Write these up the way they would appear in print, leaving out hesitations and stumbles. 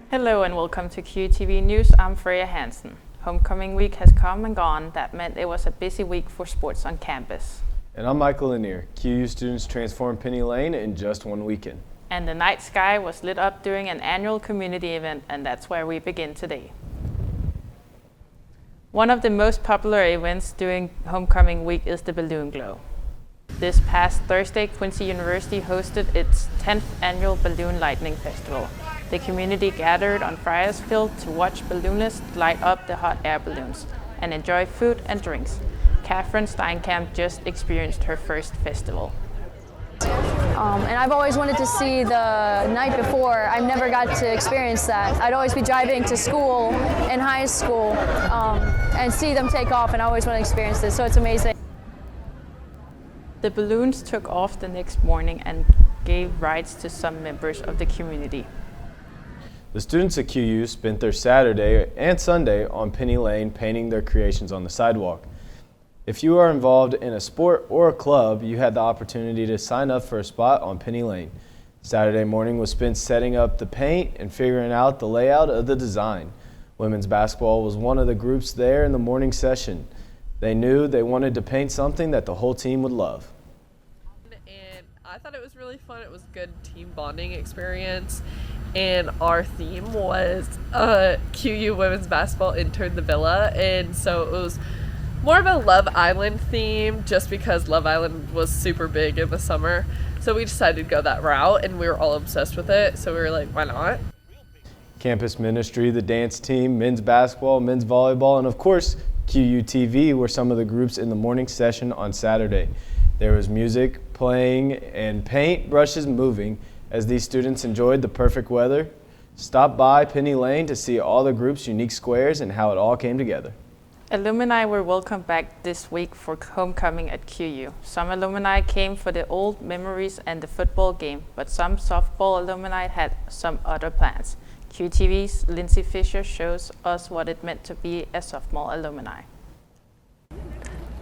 Hello and welcome to QUTV News. I'm Freya Hansen. Homecoming week has come and gone. That meant it was a busy week for sports on campus. And I'm Michael Lanier. QU students transformed Penny Lane in just one weekend. And the night sky was lit up during an annual community event, and that's where we begin today. One of the most popular events during homecoming week is the Balloon Glow. This past Thursday, Quincy University hosted its 10th annual Balloon Lightning Festival. The community gathered on Friars Field to watch balloonists light up the hot air balloons and enjoy food and drinks. Catherine Steinkamp just experienced her first festival. And I've always wanted to see the night before. I've never got to experience that. I'd always be driving to school in high school and see them take off, and I always want to experience this, so it's amazing. The balloons took off the next morning and gave rides to some members of the community. The students at QU spent their Saturday and Sunday on Penny Lane painting their creations on the sidewalk. If you are involved in a sport or a club, you had the opportunity to sign up for a spot on Penny Lane. Saturday morning was spent setting up the paint and figuring out the layout of the design. Women's basketball was one of the groups there in the morning session. They knew they wanted to paint something that the whole team would love. And I thought it was really fun. It was a good team bonding experience. And our theme was QU women's basketball entered the villa. And so it was more of a Love Island theme just because Love Island was super big in the summer. So we decided to go that route, and we were all obsessed with it. So we were like, why not? Campus ministry, the dance team, men's basketball, men's volleyball, and of course, QUTV were some of the groups in the morning session on Saturday. There was music playing and paint brushes moving as these students enjoyed the perfect weather. Stop by Penny Lane to see all the groups' unique squares and how it all came together. Alumni were welcomed back this week for homecoming at QU. Some alumni came for the old memories and the football game, but some softball alumni had some other plans. QTV's Lindsay Fisher shows us what it meant to be a sophomore alumni.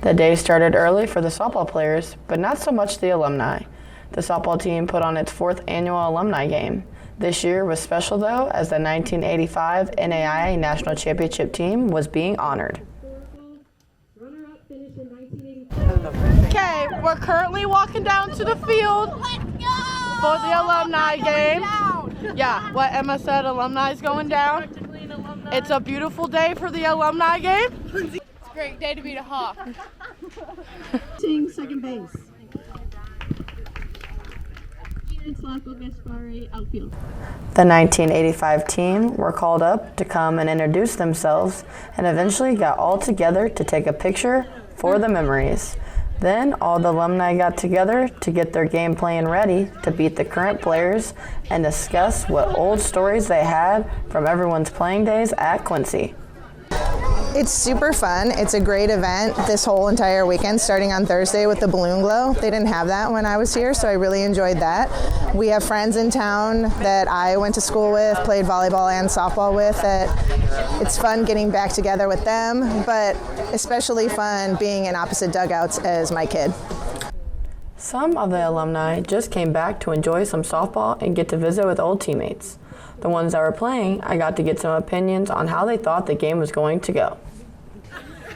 The day started early for the softball players, but not so much the alumni. The softball team put on its 4th annual alumni game. This year was special though, as the 1985 NAIA National Championship team was being honored. Okay, we're currently walking down to the field for the alumni game. Yeah, what Emma said, alumni is going down. It's a beautiful day for the alumni game. It's a great day to be a Hawk. Second base. The 1985 team were called up to come and introduce themselves and eventually got all together to take a picture for the memories. Then all the alumni got together to get their game plan ready to beat the current players and discuss what old stories they had from everyone's playing days at Quincy. It's super fun. It's a great event this whole entire weekend, starting on Thursday with the Balloon Glow. They didn't have that when I was here, so I really enjoyed that. We have friends in town that I went to school with, played volleyball and softball with. It's fun getting back together with them, but especially fun being in opposite dugouts as my kid. Some of the alumni just came back to enjoy some softball and get to visit with old teammates. The ones that were playing, I got to get some opinions on how they thought the game was going to go.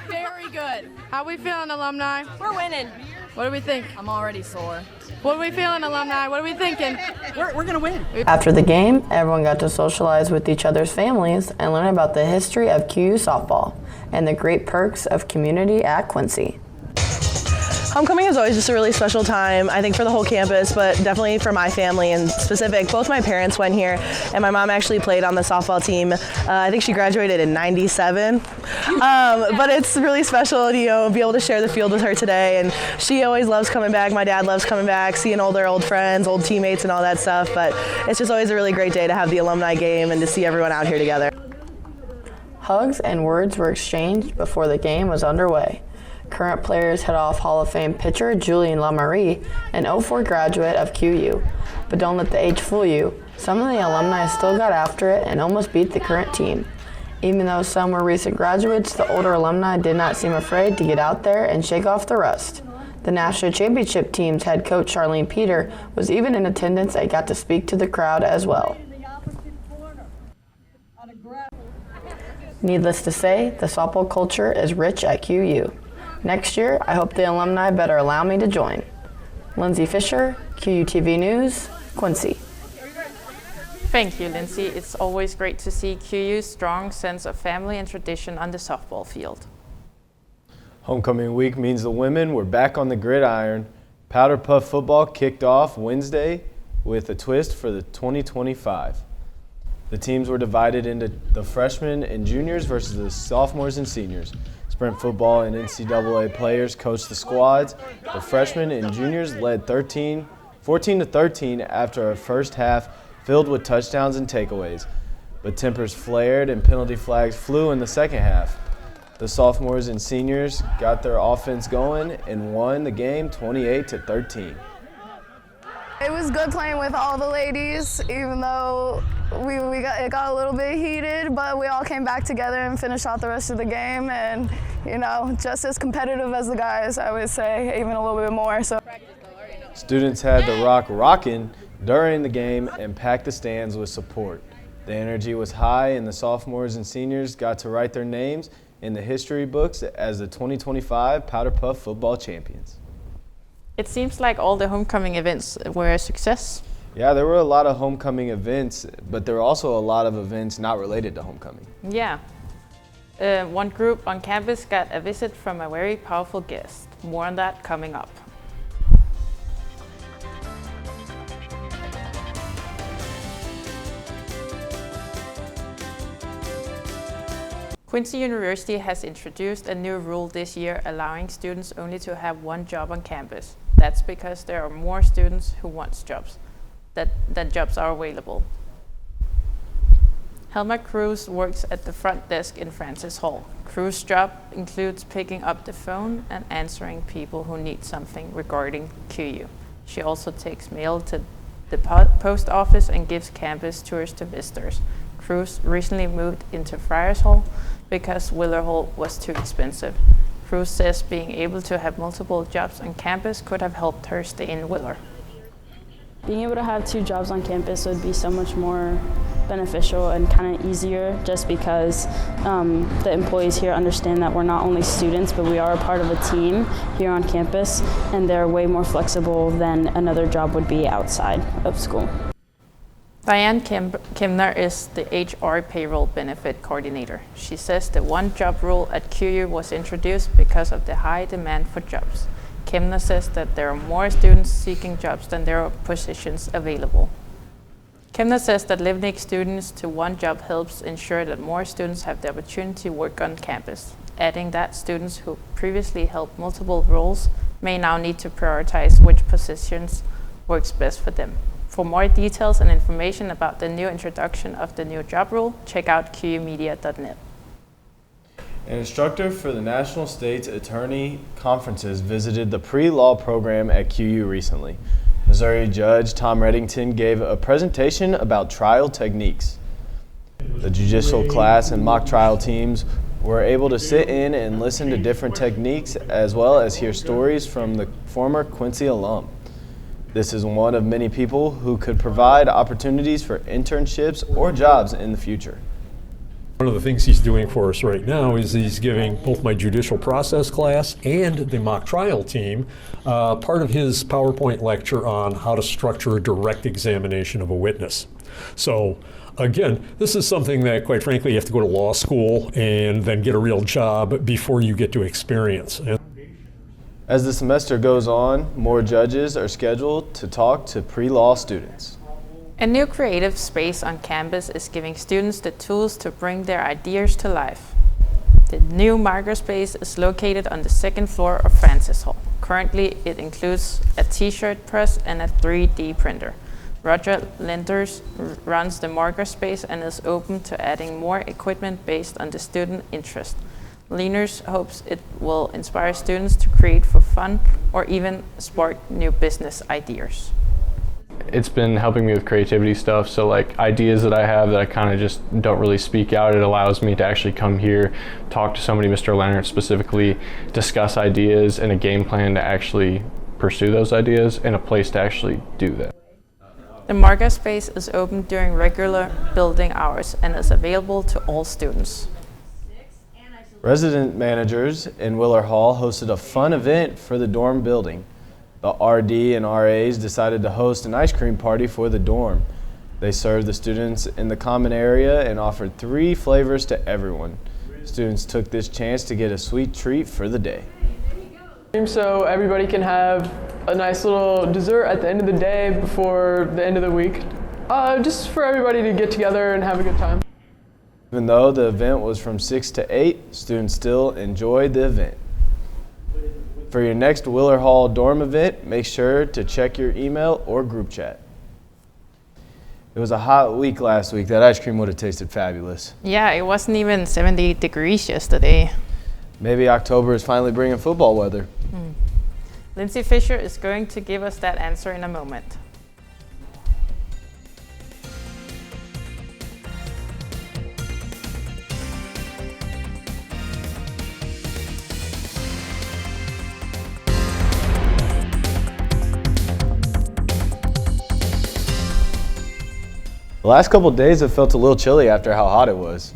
Very good. How we feeling, alumni? We're winning. What do we think? I'm already sore. What are we feeling, alumni? What are we thinking? We're going to win. After the game, everyone got to socialize with each other's families and learn about the history of QU softball and the great perks of community at Quincy. Homecoming is always just a really special time, I think, for the whole campus, but definitely for my family in specific. Both my parents went here, and my mom actually played on the softball team. I think she graduated in '97, but it's really special to be able to share the field with her today. And she always loves coming back. My dad loves coming back, seeing all their old friends, old teammates, and all that stuff. But it's just always a really great day to have the alumni game and to see everyone out here together. Hugs and words were exchanged before the game was underway. Current players head off Hall of Fame pitcher Julian LaMarie, an 04 graduate of QU. But don't let the age fool you. Some of the alumni still got after it and almost beat the current team. Even though some were recent graduates, the older alumni did not seem afraid to get out there and shake off the rust. The National Championship team's head coach Charlene Peter was even in attendance and got to speak to the crowd as well. Needless to say, the softball culture is rich at QU. Next year, I hope the alumni better allow me to join. Lindsay Fisher, QUTV News, Quincy. Thank you, Lindsay. It's always great to see QU's strong sense of family and tradition on the softball field. Homecoming week means the women were back on the gridiron. Powder Puff football kicked off Wednesday with a twist for the 2025. The teams were divided into the freshmen and juniors versus the sophomores and seniors. Sprint football and NCAA players coached the squads. The freshmen and juniors led 14-13 after a first half filled with touchdowns and takeaways. But tempers flared and penalty flags flew in the second half. The sophomores and seniors got their offense going and won the game 28-13. It was good playing with all the ladies, even though it got a little bit heated, but we all came back together and finished out the rest of the game, and just as competitive as the guys, I would say, even a little bit more. So students had the rock rocking during the game and packed the stands with support. The energy was high, and the sophomores and seniors got to write their names in the history books as the 2025 Powder Puff football champions. It seems like all the homecoming events were a success. Yeah, there were a lot of homecoming events, but there were also a lot of events not related to homecoming. Yeah. One group on campus got a visit from a very powerful guest. More on that coming up. Quincy University has introduced a new rule this year allowing students only to have one job on campus. That's because there are more students who want jobs, than jobs are available. Helma Cruz works at the front desk in Francis Hall. Cruz's job includes picking up the phone and answering people who need something regarding QU. She also takes mail to the post office and gives campus tours to visitors. Cruz recently moved into Friars Hall because Willer Hall was too expensive. Cruz says being able to have multiple jobs on campus could have helped her stay in Willer. Being able to have 2 jobs on campus would be so much more beneficial and kind of easier just because the employees here understand that we're not only students, but we are a part of a team here on campus, and they're way more flexible than another job would be outside of school. Diane Kimner is the HR payroll benefit coordinator. She says the one job rule at QU was introduced because of the high demand for jobs. Kimner says that there are more students seeking jobs than there are positions available. Kimner says that limiting students to one job helps ensure that more students have the opportunity to work on campus, adding that students who previously held multiple roles may now need to prioritize which positions works best for them. For more details and information about the new introduction of the new job rule, check out QUmedia.net. An instructor for the National State's Attorney Conferences visited the pre-law program at QU recently. Missouri Judge Tom Reddington gave a presentation about trial techniques. The judicial class and mock trial teams were able to sit in and listen to different techniques as well as hear stories from the former Quincy alum. This is one of many people who could provide opportunities for internships or jobs in the future. One of the things he's doing for us right now is he's giving both my judicial process class and the mock trial team part of his PowerPoint lecture on how to structure a direct examination of a witness. So again, this is something that, quite frankly, you have to go to law school and then get a real job before you get to experience. As the semester goes on, more judges are scheduled to talk to pre-law students. A new creative space on campus is giving students the tools to bring their ideas to life. The new makerspace is located on the 2nd floor of Francis Hall. Currently, it includes a t-shirt press and a 3D printer. Roger Lenders runs the makerspace and is open to adding more equipment based on the student interest. Lenders hopes it will inspire students to create for fun or even spark new business ideas. It's been helping me with creativity stuff, so like ideas that I have that I kind of just don't really speak out, it allows me to actually come here, talk to somebody, Mr. Leonard specifically, discuss ideas and a game plan to actually pursue those ideas and a place to actually do that. The marker space is open during regular building hours and is available to all students. Resident managers in Willer Hall hosted a fun event for the dorm building. The RD and RAs decided to host an ice cream party for the dorm. They served the students in the common area and offered 3 flavors to everyone. Students took this chance to get a sweet treat for the day. So everybody can have a nice little dessert at the end of the day before the end of the week. Just for everybody to get together and have a good time. Even though the event was from 6 to 8, students still enjoyed the event. For your next Willer Hall dorm event, make sure to check your email or group chat. It was a hot week last week. That ice cream would have tasted fabulous. Yeah, it wasn't even 70 degrees yesterday. Maybe October is finally bringing football weather. Lindsay Fisher is going to give us that answer in a moment. The last couple of days have felt a little chilly after how hot it was.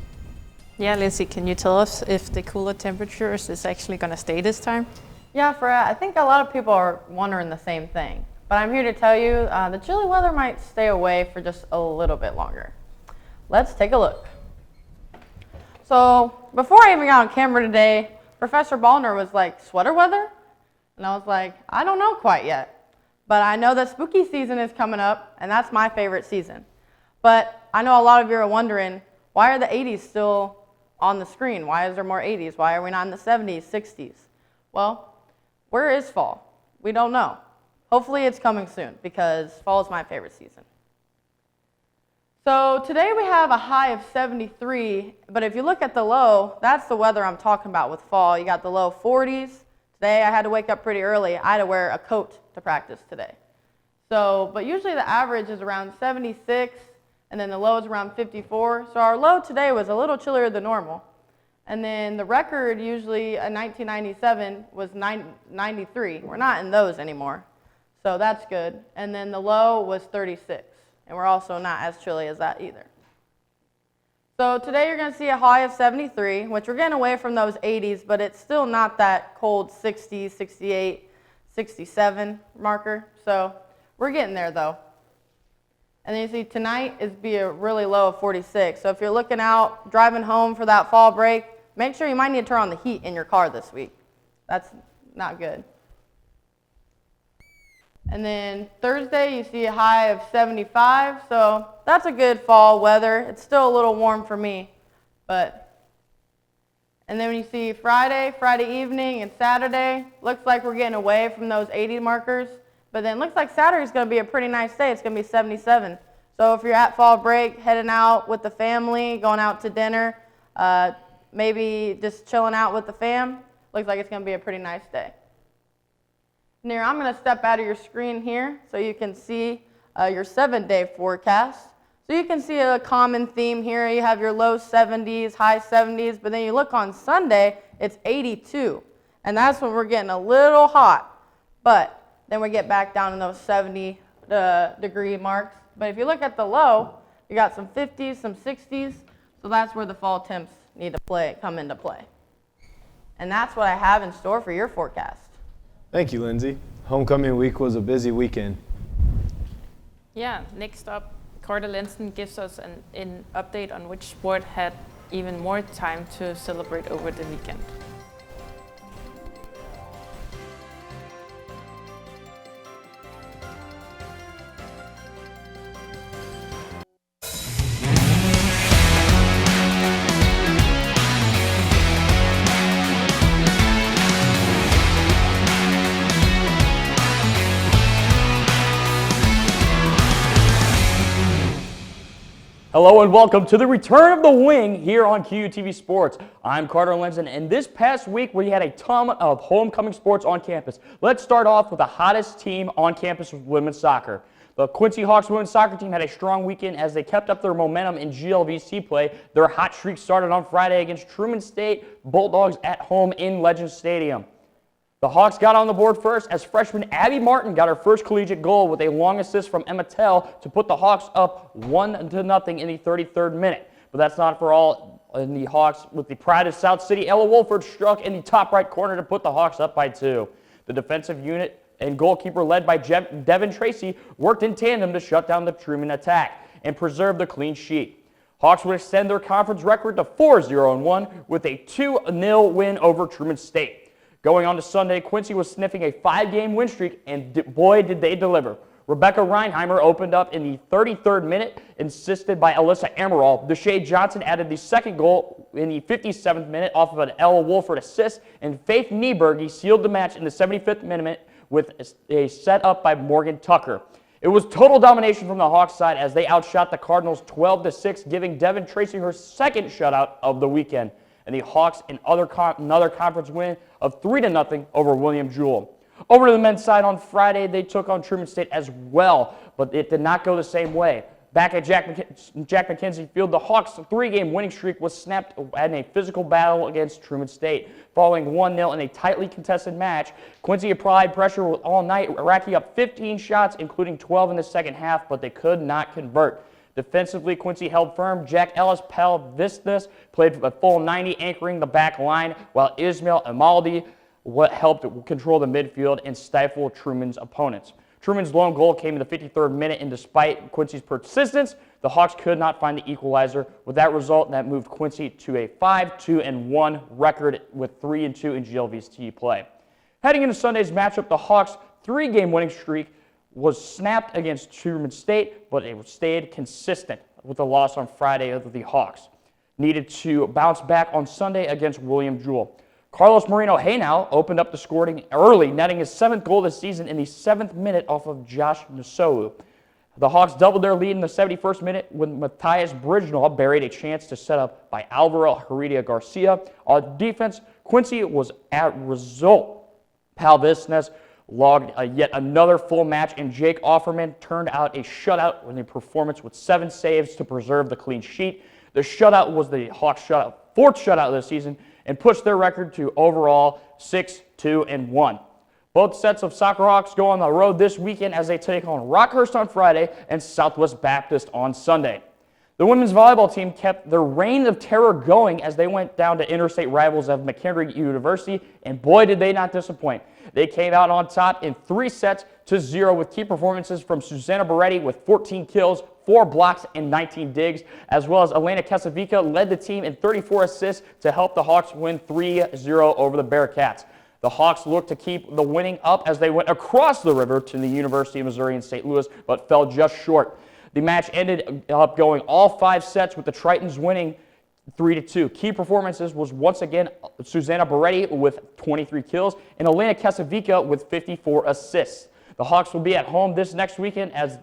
Yeah, Lindsay, can you tell us if the cooler temperatures is actually going to stay this time? Yeah, Freya, I think a lot of people are wondering the same thing. But I'm here to tell you the chilly weather might stay away for just a little bit longer. Let's take a look. So before I even got on camera today, Professor Ballner was like, sweater weather? And I was like, I don't know quite yet. But I know that spooky season is coming up, and that's my favorite season. But I know a lot of you are wondering, why are the 80s still on the screen? Why is there more 80s? Why are we not in the 70s, 60s? Well, where is fall? We don't know. Hopefully it's coming soon because fall is my favorite season. So today we have a high of 73, but if you look at the low, that's the weather I'm talking about with fall. You got the low 40s. Today I had to wake up pretty early. I had to wear a coat to practice today. So, but usually the average is around 76, and then the low is around 54. So our low today was a little chillier than normal. And then the record usually in 1997 was 93. We're not in those anymore. So that's good. And then the low was 36. And we're also not as chilly as that either. So today you're going to see a high of 73, which we're getting away from those 80s, but it's still not that cold 60, 68, 67 marker. So we're getting there though. And then you see tonight is be a really low of 46. So if you're looking out, driving home for that fall break, make sure you might need to turn on the heat in your car this week. That's not good. And then Thursday you see a high of 75. So that's a good fall weather. It's still a little warm for me. And then when you see Friday evening and Saturday, looks like we're getting away from those 80 markers. But then it looks like Saturday's going to be a pretty nice day. It's going to be 77. So if you're at fall break, heading out with the family, going out to dinner, maybe just chilling out with the fam, looks like it's going to be a pretty nice day. Now I'm going to step out of your screen here so you can see your 7-day forecast. So you can see a common theme here. You have your low 70s, high 70s, but then you look on Sunday, it's 82. And that's when we're getting a little hot. But then we get back down in those 70 degree marks. But if you look at the low, you got some 50s, some 60s. So that's where the fall temps need to come into play. And that's what I have in store for your forecast. Thank you, Lindsay. Homecoming week was a busy weekend. Yeah, next up, Carter Lenson gives us an update on which sport had even more time to celebrate over the weekend. Hello and welcome to the return of the wing here on QUTV Sports. I'm Carter Lenson, and this past week we had a ton of homecoming sports on campus. Let's start off with the hottest team on campus with women's soccer. The Quincy Hawks women's soccer team had a strong weekend as they kept up their momentum in GLVC play. Their hot streak started on Friday against Truman State Bulldogs at home in Legends Stadium. The Hawks got on the board first as freshman Abby Martin got her first collegiate goal with a long assist from Emma Tell to put the Hawks up 1-0 in the 33rd minute. But that's not for all. In the Hawks, with the pride of South City, Ella Wolford struck in the top right corner to put the Hawks up by 2. The defensive unit and goalkeeper led by Devin Tracy worked in tandem to shut down the Truman attack and preserve the clean sheet. Hawks would extend their conference record to 4-0-1 with a 2-0 win over Truman State. Going on to Sunday, Quincy was sniffing a 5-game win streak, and boy, did they deliver. Rebecca Reinheimer opened up in the 33rd minute, assisted by Alyssa Amaral. Deshae Johnson added the second goal in the 57th minute off of an Ella Wolford assist, and Faith Nieberge sealed the match in the 75th minute with a set up by Morgan Tucker. It was total domination from the Hawks side as they outshot the Cardinals 12-6, giving Devin Tracy her second shutout of the weekend. And the Hawks another conference win of 3-0 over William Jewell. Over to the men's side on Friday, they took on Truman State as well, but it did not go the same way. Back at Jack McKenzie Field, the Hawks' 3-game winning streak was snapped in a physical battle against Truman State. Following 1-0 in a tightly contested match, Quincy applied pressure all night, racking up 15 shots, including 12 in the second half, but they could not convert. Defensively, Quincy held firm. Jack Ellis Palvistas played a full 90, anchoring the back line, while Ismail Amaldi helped control the midfield and stifle Truman's opponents. Truman's lone goal came in the 53rd minute, and despite Quincy's persistence, the Hawks could not find the equalizer. With that result, that moved Quincy to a 5-2-1 record with 3-2 in GLVC play. Heading into Sunday's matchup, the Hawks' 3-game winning streak was snapped against Truman State, but it stayed consistent with the loss on Friday of the Hawks. Needed to bounce back on Sunday against William Jewell. Carlos Moreno Haynow opened up the scoring early, netting his 7th goal this season in the 7th minute off of Josh Nasou. The Hawks doubled their lead in the 71st minute when Matthias Bridgenaw buried a chance to set up by Alvaro Heredia Garcia. On defense, Quincy was at result. Palvistas logged yet another full match, and Jake Offerman turned out a shutout in a performance with 7 saves to preserve the clean sheet. The shutout was the Hawks' 4th shutout of the season and pushed their record to overall 6-2-1. Both sets of Soccer Hawks go on the road this weekend as they take on Rockhurst on Friday and Southwest Baptist on Sunday. The women's volleyball team kept their reign of terror going as they went down to interstate rivals of McHenry University, and boy did they not disappoint. They came out on top in 3-0 with key performances from Susanna Beretti with 14 kills, 4 blocks, and 19 digs, as well as Elena Casavica led the team in 34 assists to help the Hawks win 3-0 over the Bearcats. The Hawks looked to keep the winning up as they went across the river to the University of Missouri in St. Louis, but fell just short. The match ended up going all 5 sets with the Tritons winning 3-2. Key performances was once again Susanna Beretti with 23 kills and Elena Casavica with 54 assists. The Hawks will be at home this next weekend as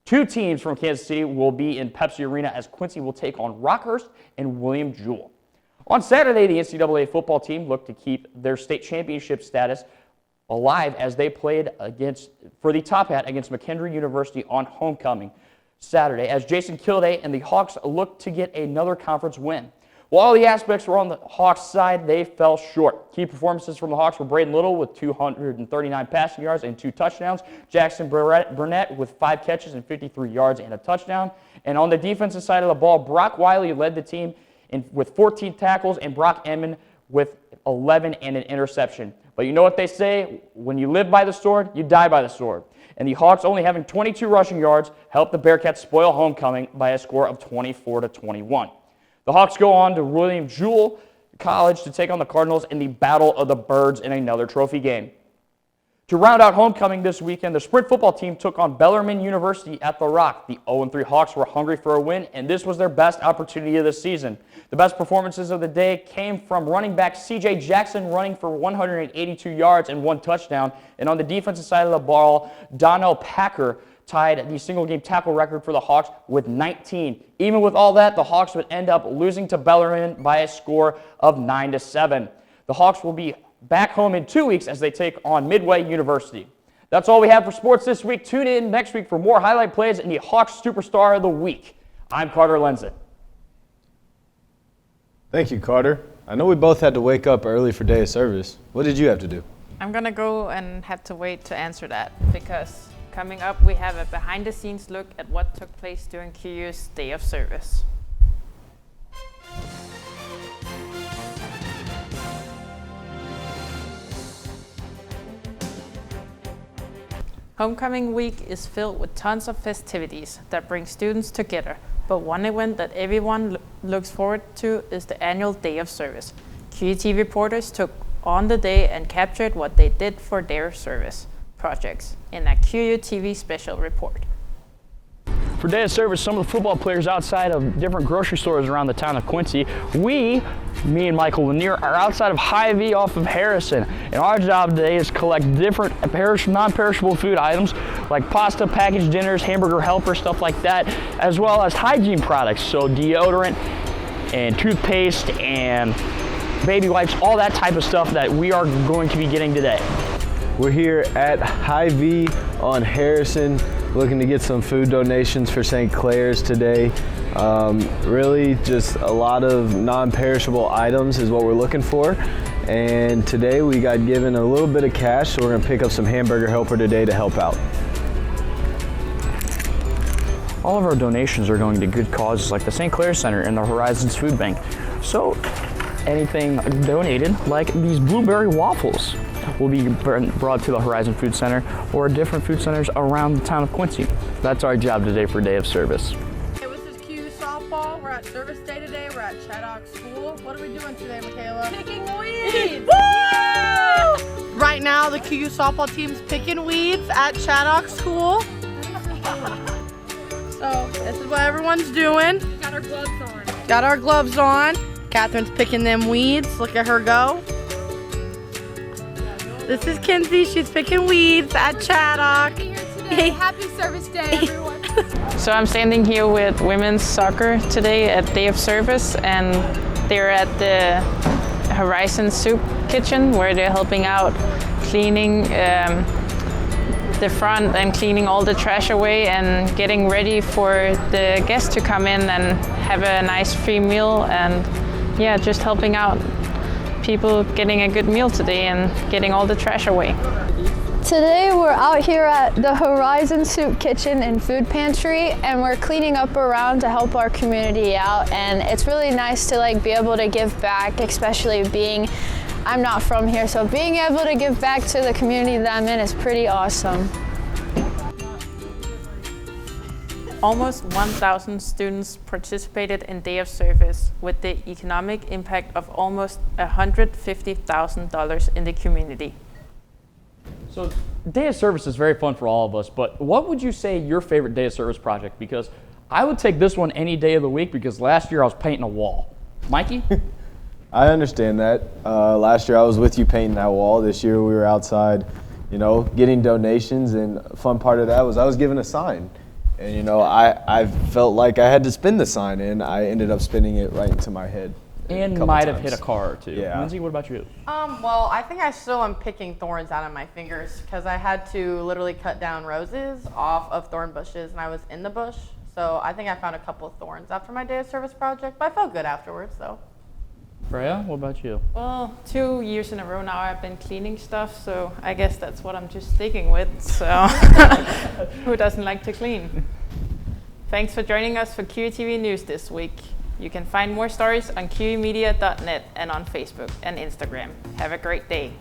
2 teams from Kansas City will be in Pepsi Arena as Quincy will take on Rockhurst and William Jewell. On Saturday, the NCAA football team looked to keep their state championship status alive as they played for the top hat against McHenry University on homecoming Saturday as Jason Kilday and the Hawks looked to get another conference win. While all the aspects were on the Hawks side, they fell short. Key performances from the Hawks were Braden Little with 239 passing yards and 2 touchdowns, Jackson Burnett with 5 catches and 53 yards and a touchdown. And on the defensive side of the ball, Brock Wiley led the team with 14 tackles and Brock Emmon with 11 and an interception. But you know what they say, when you live by the sword, you die by the sword. And the Hawks, only having 22 rushing yards, helped the Bearcats spoil homecoming by a score of 24-21. The Hawks go on to William Jewell College to take on the Cardinals in the Battle of the Birds in another trophy game. To round out homecoming this weekend, the Sprint football team took on Bellarmine University at The Rock. The 0-3 Hawks were hungry for a win, and this was their best opportunity of the season. The best performances of the day came from running back C.J. Jackson running for 182 yards and 1 touchdown, and on the defensive side of the ball, Donnell Packer tied the single-game tackle record for the Hawks with 19. Even with all that, the Hawks would end up losing to Bellarmine by a score of 9-7. The Hawks will be back home in 2 weeks as they take on Midway University. That's all we have for sports this week. Tune in next week for more highlight plays and the Hawks Superstar of the Week. I'm Carter Lenzen. Thank you, Carter. I know we both had to wake up early for day of service. What did you have to do? I'm gonna go and have to wait to answer that because coming up we have a behind the scenes look at what took place during QU's day of service. Homecoming week is filled with tons of festivities that bring students together, but one event that everyone looks forward to is the annual day of service. QUTV reporters took on the day and captured what they did for their service projects in a QUTV special report. For day of service, some of the football players outside of different grocery stores around the town of Quincy, me and Michael Lanier are outside of Hy-Vee off of Harrison. And our job today is collect different non-perishable food items like pasta, packaged dinners, hamburger helper, stuff like that, as well as hygiene products, so deodorant and toothpaste and baby wipes, all that type of stuff that we are going to be getting today. We're here at Hy-Vee on Harrison, looking to get some food donations for St. Clair's today. Really just a lot of non-perishable items is what we're looking for. And today we got given a little bit of cash, so we're gonna pick up some hamburger helper today to help out. All of our donations are going to good causes like the St. Clair Center and the Horizons Food Bank. So anything donated, like these blueberry waffles, will be brought to the Horizon Food Center or different food centers around the town of Quincy. That's our job today for Day of Service. Hey, this is QU softball. We're at service day today. We're at Chaddock School. What are we doing today, Michaela? Picking weeds! Woo! Right now, the QU softball team's picking weeds at Chaddock School. So this is what everyone's doing. Got our gloves on. Got our gloves on. Catherine's picking them weeds. Look at her go. This is Kinsey. She's picking weeds at Chaddock. Hey, happy service day, everyone. So I'm standing here with women's soccer today at Day of Service, and they're at the Horizon Soup Kitchen where they're helping out cleaning the front and cleaning all the trash away and getting ready for the guests to come in and have a nice free meal, and yeah, just helping out people getting a good meal today and getting all the trash away. Today we're out here at the Horizon Soup Kitchen and Food Pantry, and we're cleaning up around to help our community out, and it's really nice to be able to give back, especially being I'm not from here, so being able to give back to the community that I'm in is pretty awesome. Almost 1,000 students participated in Day of Service with the economic impact of almost $150,000 in the community. So Day of Service is very fun for all of us, but what would you say your favorite Day of Service project? Because I would take this one any day of the week because last year I was painting a wall. Mikey? I understand that. Last year I was with you painting that wall. This year we were outside, getting donations, and a fun part of that was I was given a sign. And I felt like I had to spin the sign, and I ended up spinning it right into my head. And might have hit a car or two. Yeah. Lindsay, what about you? Well, I think I still am picking thorns out of my fingers because I had to literally cut down roses off of thorn bushes, and I was in the bush. So I think I found a couple of thorns after my Day of Service project, but I felt good afterwards, though. Freya, what about you? Well, 2 years in a row now I've been cleaning stuff, so I guess that's what I'm just sticking with. So who doesn't like to clean? Thanks for joining us for QUTV News this week. You can find more stories on QUmedia.net and on Facebook and Instagram. Have a great day.